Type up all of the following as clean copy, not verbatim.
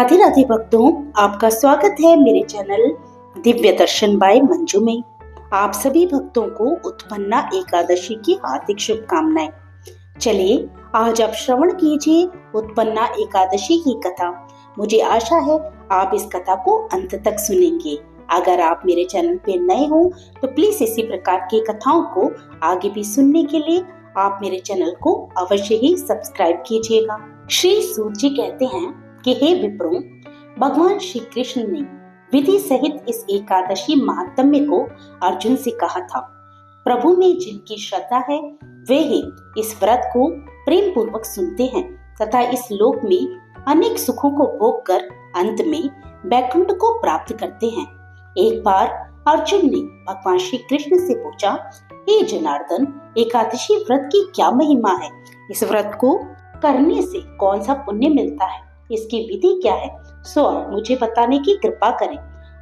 राधे राधे भक्तों, आपका स्वागत है मेरे चैनल दिव्य दर्शन बाय मंजू में। आप सभी भक्तों को उत्पन्ना एकादशी की हार्दिक शुभकामनाएं। चलिए आज आप श्रवण कीजिए उत्पन्ना एकादशी की कथा। मुझे आशा है आप इस कथा को अंत तक सुनेंगे। अगर आप मेरे चैनल पे नए हो तो प्लीज इसी प्रकार की कथाओं को आगे भी सुनने के लिए आप मेरे चैनल को अवश्य ही सब्सक्राइब कीजिएगा। श्री सूत जी कहते हैं कि हे विप्रों, भगवान श्री कृष्ण ने विधि सहित इस एकादशी महात्म्य को अर्जुन से कहा था। प्रभु में जिनकी श्रद्धा है वे ही इस व्रत को प्रेम पूर्वक सुनते हैं तथा इस लोक में अनेक सुखों को भोग कर अंत में वैकुंठ को प्राप्त करते हैं। एक बार अर्जुन ने भगवान श्री कृष्ण से पूछा, हे जनार्दन, एकादशी व्रत की क्या महिमा है? इस व्रत को करने से कौन सा पुण्य मिलता है? इसकी विधि क्या है? सो आप मुझे बताने की कृपा करें।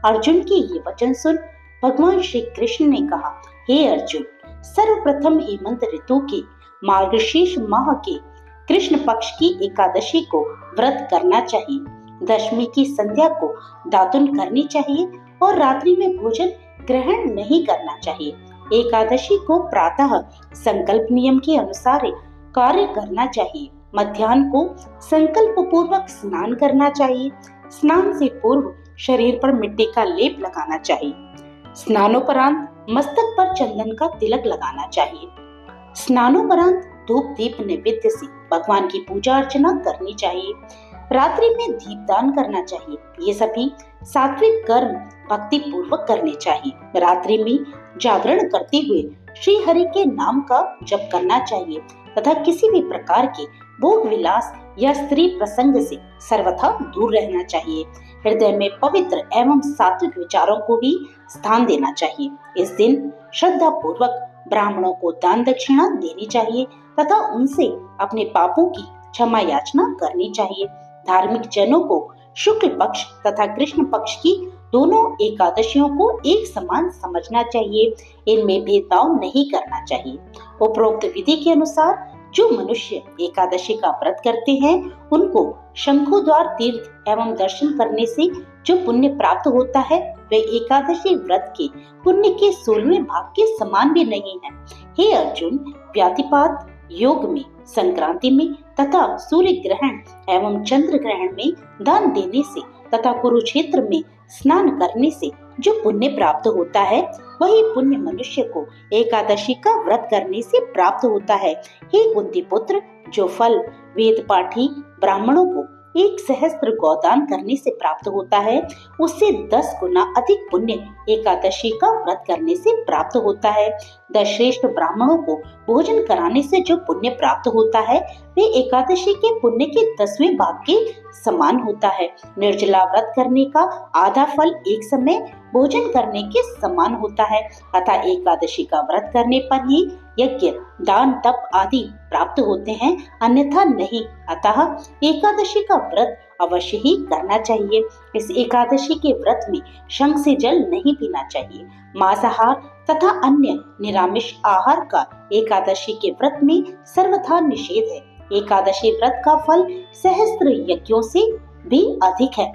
अर्जुन की ये वचन सुन भगवान श्री कृष्ण ने कहा, हे अर्जुन, सर्वप्रथम हेमंत ऋतु के मार्गशीर्ष माह के कृष्ण पक्ष की एकादशी को व्रत करना चाहिए। दशमी की संध्या को दातुन करनी चाहिए और रात्रि में भोजन ग्रहण नहीं करना चाहिए। एकादशी को प्रातः संकल्प नियम के अनुसार कार्य करना चाहिए। मध्याह्न को संकल्प पूर्वक स्नान करना चाहिए। स्नान से पूर्व शरीर पर मिट्टी का लेप लगाना चाहिए। स्नानोपरांत मस्तक पर चंदन का तिलक लगाना चाहिए। स्नानोपरांत धूप दीप नैवेद्य से भगवान की पूजा अर्चना करनी चाहिए। रात्रि में दीपदान करना चाहिए। ये सभी सात्विक कर्म भक्ति पूर्वक करने चाहिए। रात्रि में जागरण करते हुए श्री हरि के नाम का जप करना चाहिए तथा किसी भी प्रकार के भोग विलास या स्त्री प्रसंग से सर्वथा दूर रहना चाहिए। हृदय में पवित्र एवं सात्विक विचारों को भी स्थान देना चाहिए। इस दिन श्रद्धा पूर्वक ब्राह्मणों को दान दक्षिणा देनी चाहिए तथा उनसे अपने पापों की क्षमा याचना करनी चाहिए। धार्मिक जनों को शुक्ल पक्ष तथा कृष्ण पक्ष की दोनों एकादशियों को एक समान समझना चाहिए। इनमें भेदभाव नहीं करना चाहिए। उपरोक्त विधि के अनुसार जो मनुष्य एकादशी का व्रत करते हैं उनको शंखुद्वार तीर्थ एवं दर्शन करने से जो पुण्य प्राप्त होता है वे एकादशी व्रत के पुण्य के 16वें भाग के समान भी नहीं है। हे अर्जुन, व्यातिपात योग में, संक्रांति में तथा सूर्य ग्रहण एवं चंद्र ग्रहण में दान देने से तथा कुरुक्षेत्र में स्नान करने से जो पुण्य प्राप्त होता है वही पुण्य मनुष्य को एकादशी का व्रत करने से प्राप्त होता है। हे कुंती पुत्र, जो फल वेद पाठी ब्राह्मणों को 1 सहस्त्र गौदान करने से प्राप्त होता है उससे 10 गुना अधिक पुण्य एकादशी का व्रत करने से प्राप्त होता है। 10 श्रेष्ठ ब्राह्मणों को भोजन कराने से जो पुण्य प्राप्त होता है वे एकादशी के पुण्य के 10वें भाग के समान होता है। निर्जला व्रत करने का आधा फल एक समय भोजन करने के समान होता है। अतः एकादशी का व्रत करने पर ही यज्ञ दान तप आदि प्राप्त होते हैं, अन्यथा नहीं। अतः एकादशी का व्रत अवश्य ही करना चाहिए। इस एकादशी के व्रत में शंख से जल नहीं पीना चाहिए। मांसाहार तथा अन्य निरामिष आहार का एकादशी के व्रत में सर्वथा निषेध है। एकादशी व्रत का फल सहस्त्र यज्ञों से भी अधिक है।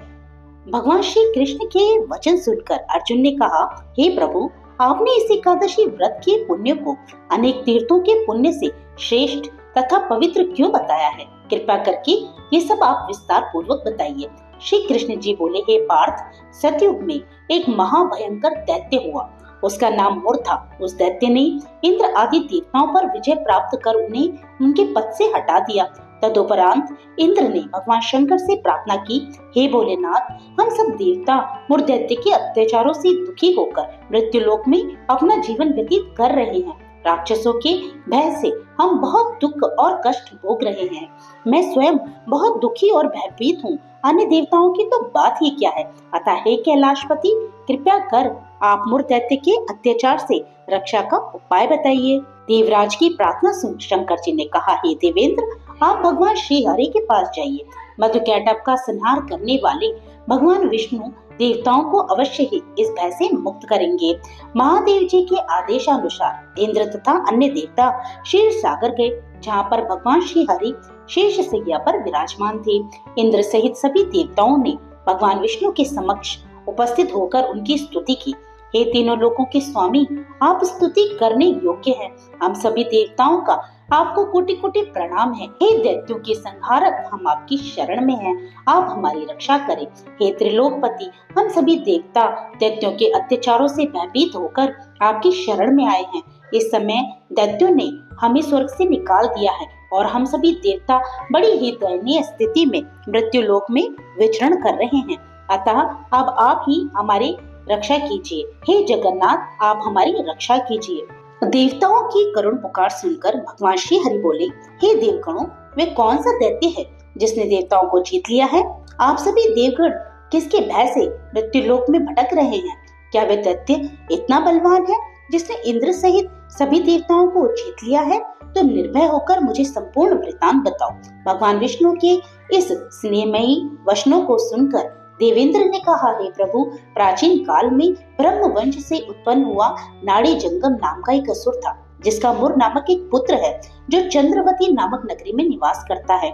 भगवान श्री कृष्ण के वचन सुनकर अर्जुन ने कहा, हे प्रभु, आपने इस एकादशी व्रत के पुण्य को अनेक तीर्थों के पुण्य से श्रेष्ठ तथा पवित्र क्यों बताया है? कृपा करके ये सब आप विस्तार पूर्वक बताइए। श्री कृष्ण जी बोले, हे पार्थ, सतयुग में एक महाभयंकर दैत्य हुआ। उसका नाम मूर था। उस दैत्य ने इंद्र आदि देवताओं पर विजय प्राप्त कर उन्हें उनके पद से हटा दिया। तदुपरांत इंद्र ने भगवान शंकर से प्रार्थना की, हे भोलेनाथ, हम सब देवता मूर दैत्य के अत्याचारों से दुखी होकर मृत्युलोक में अपना जीवन व्यतीत कर रहे हैं। राक्षसों के भय से हम बहुत दुख और कष्ट भोग रहे हैं। मैं स्वयं बहुत दुखी और भयभीत हूँ, अन्य देवताओं की तो बात ही क्या है। अतः हे कैलाशपति, कृपया कर आप मूर दैत्य के अत्याचार से रक्षा का उपाय बताइए। देवराज की प्रार्थना सुन शंकर जी ने कहा, हे देवेंद्र, आप भगवान श्री हरि के पास जाइए। मधुकैटभ का संहार करने वाले भगवान विष्णु देवताओं को अवश्य ही इस भय से मुक्त करेंगे। महादेव जी के आदेशानुसार इंद्र तथा अन्य देवता क्षीर सागर गए। जहाँ पर भगवान श्री हरि शेष सैया पर विराजमान थे। इंद्र सहित सभी देवताओं ने भगवान विष्णु के समक्ष उपस्थित होकर उनकी स्तुति की। हे तीनों लोकों के स्वामी, आप स्तुति करने योग्य हैं। हम सभी देवताओं का आपको कोटि कोटि प्रणाम है। हे दैत्यों के संहारक, हम आपकी शरण में हैं, आप हमारी रक्षा करें। हे त्रिलोकपति, हम सभी देवता दैत्यों के अत्याचारों से भयभीत होकर आपकी शरण में आए हैं। इस समय दैत्यों ने हमें स्वर्ग से निकाल दिया है और हम सभी देवता बड़ी ही दयनीय स्थिति में मृत्यु लोक में विचरण कर रहे हैं। अतः अब आप ही हमारी रक्षा कीजिए। हे जगन्नाथ, आप हमारी रक्षा कीजिए। देवताओं की करुण पुकार सुनकर भगवान श्री हरि बोले, हे देवगणों, वे कौन सा दैत्य है जिसने देवताओं को जीत लिया है? आप सभी देवगण किसके भय से मृत्यु लोक में भटक रहे हैं? क्या वे दैत्य इतना बलवान है जिसने इंद्र सहित सभी देवताओं को जीत लिया है? तो निर्भय होकर मुझे संपूर्ण वृत्तांत बताओ। भगवान विष्णु के इस स्नेहमयी वचनों को सुनकर देवेंद्र ने कहा, हे प्रभु, प्राचीन काल में ब्रह्म वंश से उत्पन्न हुआ नाड़ी जंगम नाम का एक असुर था, जिसका मुर नामक एक पुत्र है जो चंद्रवती नामक नगरी में निवास करता है,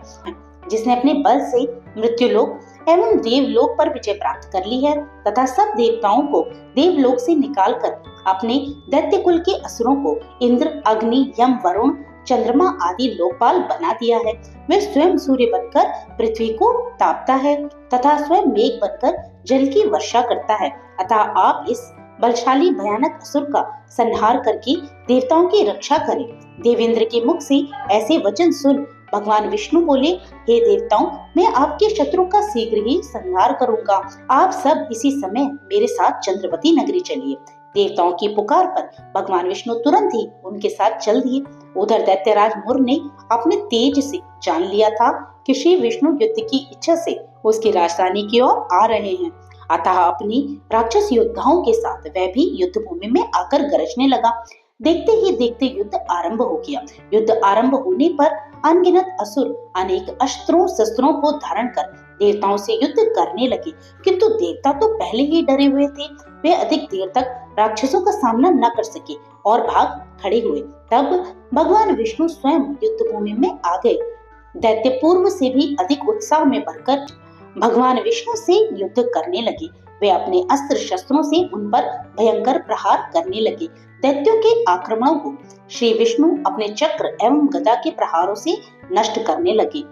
जिसने अपने बल से मृत्युलोक एवं देवलोक पर विजय प्राप्त कर ली है तथा सब देवताओं को देवलोक से निकालकर अपने दैत्य कुल के असुरों को इंद्र, अग्नि, यम, वरुण, चंद्रमा आदि लोकपाल बना दिया है। वे स्वयं सूर्य बनकर पृथ्वी को तापता है तथा स्वयं मेघ बनकर जल की वर्षा करता है। अतः आप इस बलशाली भयानक असुर का संहार करके देवताओं की रक्षा करें। देवेंद्र के मुख से ऐसे वचन सुन भगवान विष्णु बोले, हे देवताओं, मैं आपके शत्रु का शीघ्र ही संहार करूंगा। आप सब इसी समय मेरे साथ चंद्रवती नगरी चलिए। देवताओं की पुकार पर भगवान विष्णु तुरंत ही उनके साथ चल दिए। उधर दैत्यराज मुर ने अपने तेज से जान लिया था कि श्री विष्णु युद्ध की इच्छा से उसकी राजधानी की ओर आ रहे हैं। अतः अपनी राक्षस योद्धाओं के साथ वह भी युद्ध भूमि में आकर गरजने लगा। देखते ही देखते युद्ध आरंभ हो गया। युद्ध आरंभ होने पर अनगिनत असुर अनेक अस्त्रों शस्त्रों को धारण कर देवताओं से युद्ध करने लगे, किंतु देवता तो पहले ही डरे हुए थे। वे अधिक देर तक राक्षसों का सामना न कर सके और भाग खड़े हुए। तब भगवान विष्णु स्वयं युद्ध भूमि में आ गए। दैत्य पूर्व से भी अधिक उत्साह में भरकर भगवान विष्णु से युद्ध करने लगे। वे अपने अस्त्र शस्त्रों से उन पर भयंकर प्रहार करने लगे। दैत्यों के आक्रमणों को श्री विष्णु अपने चक्र एवं गदा के प्रहारों से नष्ट करने लगे।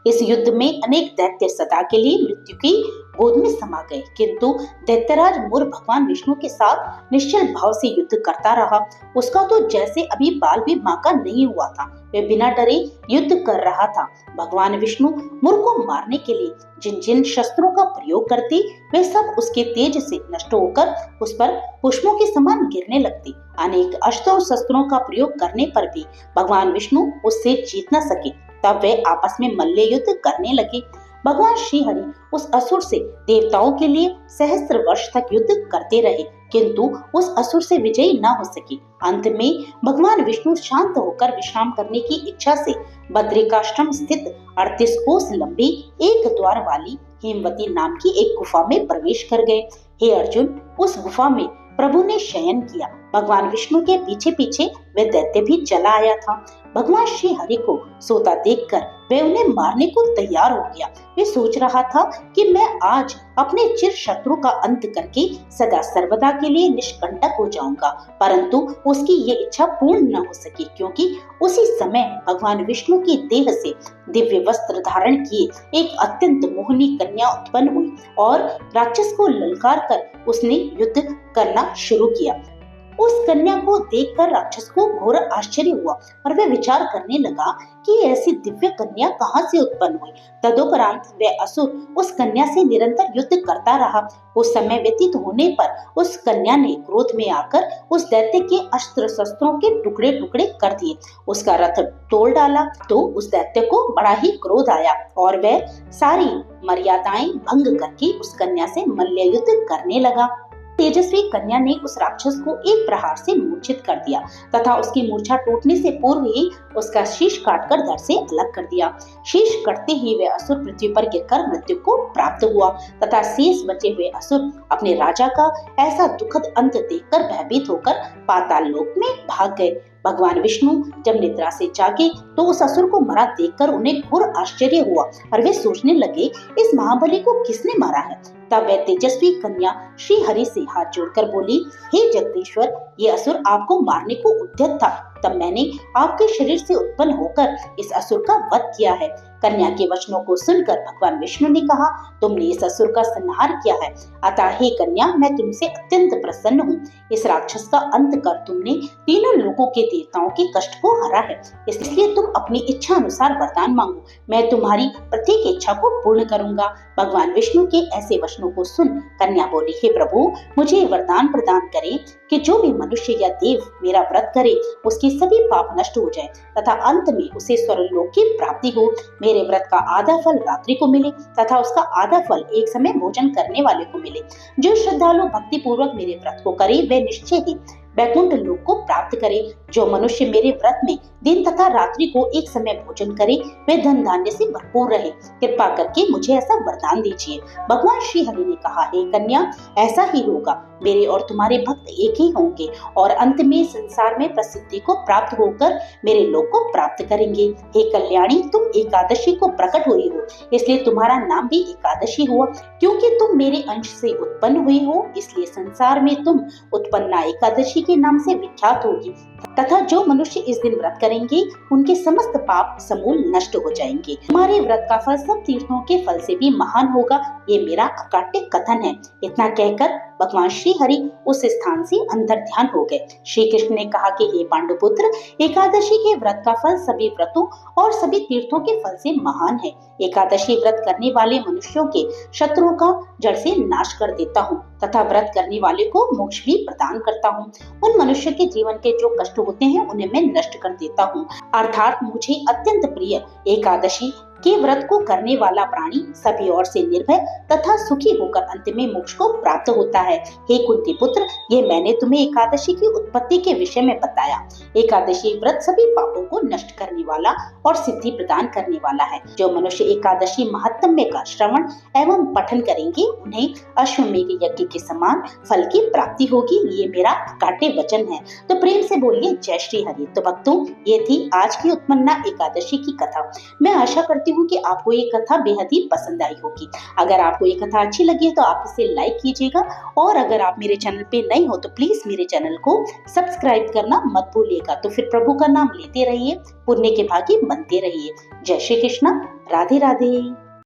इस युद्ध में अनेक दैत्य सदा के लिए मृत्यु की गोद में समा गए, किंतु दैत्यराज मुर भगवान विष्णु के साथ निश्चल भाव से युद्ध करता रहा। उसका तो जैसे अभी बाल भी बांका नहीं हुआ था। वे बिना डरे युद्ध कर रहा था। भगवान विष्णु मुर को मारने के लिए जिन जिन शस्त्रों का प्रयोग करते, वे सब उसके तेज से नष्ट होकर उस पर पुष्पों के समान गिरने लगते। अनेक अस्त्रों शस्त्रों का प्रयोग करने पर भी भगवान विष्णु उससे जीत न सके। तब वे आपस में मल्ल युद्ध करने लगे। भगवान श्री हरि उस असुर से देवताओं के लिए सहस्त्र वर्ष तक युद्ध करते रहे, किंतु उस असुर से विजयी न हो सके। अंत में भगवान विष्णु शांत होकर विश्राम करने की इच्छा से बद्रिकाश्रम स्थित 38 कोस लंबी एक द्वार वाली हेमवती नाम की एक गुफा में प्रवेश कर गए। हे अर्जुन, उस गुफा में प्रभु ने शयन किया। भगवान विष्णु के पीछे पीछे वे दैत्य भी चला आया था। भगवान श्री हरि को सोता देखकर वे उन्हें मारने को तैयार हो गया। वे सोच रहा था कि मैं आज अपने चिर शत्रु का अंत करके सदा सर्वदा के लिए निष्कंटक हो जाऊंगा, परंतु उसकी ये इच्छा पूर्ण न हो सकी, क्योंकि उसी समय भगवान विष्णु की देह से दिव्य वस्त्र धारण किए एक अत्यंत मोहनी कन्या उत्पन्न हुई और राक्षस को ललकार कर उसने युद्ध करना शुरू किया। उस कन्या को देखकर राक्षस को घोर आश्चर्य हुआ और वह विचार करने लगा कि ऐसी दिव्य कन्या कहां से उत्पन्न हुई। तदुपरांत वह असुर उस कन्या से निरंतर युद्ध करता रहा। उस समय व्यतीत होने पर उस कन्या ने क्रोध में आकर उस दैत्य के अस्त्र शस्त्रों के टुकड़े टुकड़े कर दिए। उसका रथ तोड़ डाला तो उस दैत्य को बड़ा ही क्रोध आया और वह सारी मर्यादाएं भंग करके उस कन्या से मल्ल युद्ध करने लगा। तेजस्वी कन्या ने उस राक्षस को एक प्रहार से मूर्छित कर दिया तथा उसकी मूर्छा टूटने से पूर्व ही उसका शीश काटकर धड़ से अलग कर दिया। शीश कटते ही वह असुर पृथ्वी पर गिरकर मृत्यु को प्राप्त हुआ तथा शेष बचे हुए असुर अपने राजा का ऐसा दुखद अंत देखकर भयभीत होकर पाताल लोक में भाग गए। भगवान विष्णु जब निद्रा से जागे तो उस असुर को मरा देखकर उन्हें घोर आश्चर्य हुआ और वे सोचने लगे, इस महाबली को किसने मारा है। तब वह तेजस्वी कन्या श्री हरि से हाथ जोड़कर बोली, हे जगदीश्वर, ये असुर आपको मारने को उद्यत था, तब मैंने आपके शरीर से उत्पन्न होकर इस असुर का वध किया है। कन्या के वचनों को सुनकर भगवान विष्णु ने कहा, तुमने इस असुर का संहार किया है, अतः हे कन्या, मैं तुमसे अत्यंत प्रसन्न हूँ। इस राक्षस का अंत कर तुमने तीनों लोगों के देवताओं के कष्ट को हरा है, इसलिए तुम अपनी इच्छा अनुसार वरदान मांगो, मैं तुम्हारी प्रत्येक इच्छा को पूर्ण करूंगा। भगवान विष्णु के ऐसे वचनों को सुन कन्या बोली, हे प्रभु, मुझे वरदान प्रदान करें कि जो भी मनुष्य या देव मेरा व्रत करे उसके सभी पाप नष्ट हो जाए तथा अंत में उसे स्वर्गलोक की प्राप्ति हो। मेरे व्रत का आधा फल रात्रि को मिले तथा उसका आधा फल एक समय भोजन करने वाले को मिले। जो श्रद्धालु भक्ति पूर्वक मेरे व्रत को करे वे निश्चय ही वैकुंठ लोक को प्राप्त करे। जो मनुष्य मेरे व्रत में दिन तथा रात्रि को एक समय भोजन करे वे धन धान्य से भरपूर रहे। कृपा करके मुझे ऐसा वरदान दीजिए। भगवान श्री हरि ने कहा, हे कन्या, ऐसा ही होगा। मेरे और तुम्हारे भक्त एक ही होंगे और अंत में संसार में प्रसिद्धि को प्राप्त होकर मेरे लोक को प्राप्त करेंगे। हे कल्याणी, तुम एकादशी को प्रकट हुई हो, इसलिए तुम्हारा नाम भी एकादशी हुआ। क्योंकि तुम मेरे अंश से उत्पन्न हुई हो, इसलिए संसार में तुम उत्पन्ना एकादशी के नाम से विख्यात होगी तथा जो मनुष्य इस दिन व्रत करेंगे उनके समस्त पाप समूल नष्ट हो जाएंगे। तुम्हारे व्रत का फल सब तीर्थों के फल से भी महान होगा, ये मेरा अकाट्य कथन है। इतना कहकर भगवान श्री हरि उस स्थान से अंतर ध्यान हो गए। श्री कृष्ण ने कहा कि हे पांडुपुत्र, एकादशी के व्रत का फल सभी व्रतों और सभी तीर्थों के फल से महान है। एकादशी व्रत करने वाले मनुष्यों के शत्रुओं का जड़ से नाश कर देता हूँ तथा व्रत करने वाले को मोक्ष भी प्रदान करता हूँ। उन मनुष्य के जीवन के जो कष्ट होते हैं उन्हें मैं नष्ट कर देता हूँ। अर्थात मुझे अत्यंत प्रिय एकादशी के व्रत को करने वाला प्राणी सभी ओर से निर्भय तथा सुखी होकर अंत में मोक्ष को प्राप्त होता है। हे कुंती पुत्र, ये मैंने तुम्हें एकादशी की उत्पत्ति के विषय में बताया। एकादशी व्रत सभी पापों को नष्ट करने वाला और सिद्धि प्रदान करने वाला है। जो मनुष्य एकादशी महात्म्य का श्रवण एवं पठन करेंगे उन्हें अश्वमेध यज्ञ के समान फल की प्राप्ति होगी। ये मेरा अकाट्य वचन है। तो प्रेम से बोलिए जय श्री हरि। तो भक्तों, ये थी आज की उत्पन्ना एकादशी की कथा। मैं आशा करती हूँ कि आपको ये कथा बेहद ही पसंद आई होगी। अगर आपको ये कथा अच्छी लगी है तो आप इसे लाइक कीजिएगा और अगर आप मेरे चैनल पे नए हो तो प्लीज मेरे चैनल को सब्सक्राइब करना मत भूलिएगा। तो फिर प्रभु का नाम लेते रहिए, पुण्य के भागी बनते रहिए। जय श्री कृष्ण, राधे राधे।